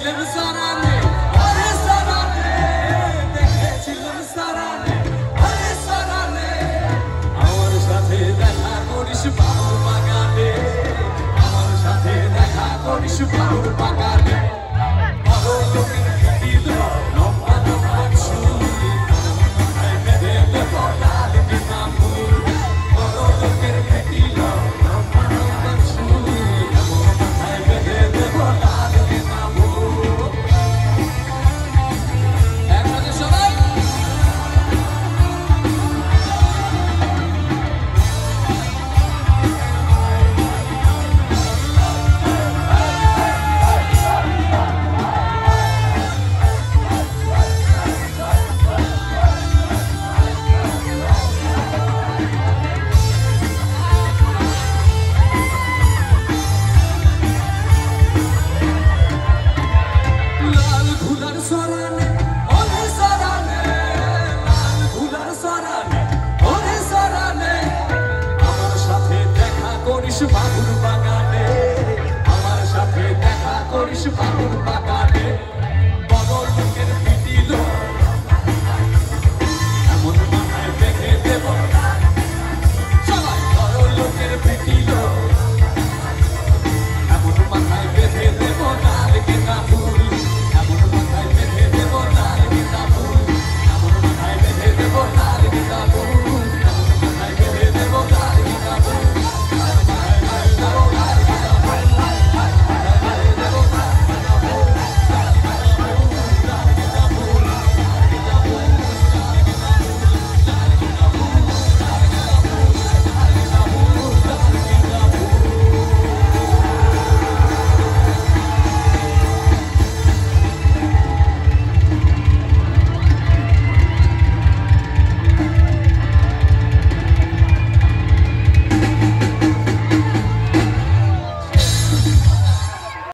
দেখেছিলেন সারানে আরে সারানে দেখেছিলেন সারানে আরে সারানে আমার সাথে দেখা করিস বাবুর বাগানে আমার সাথে দেখা করিস বাবুর বাগানে বড় লোকের দিল লম্বা লম্বা চুল বেঁধে দেব লাল বিনামু বড় লোকের দিল লম্বা লম্বা চুল বেঁধে দেব লাল বিনামু একসাথে সবাই লাল ধুলার সরানে ওরে সরানে লাল ধুলার সরানে ওরে সরানে আমার সাথে দেখা করিস বাবুর বাগানে আমার সাথে দেখা করিস বাবুর বাগানে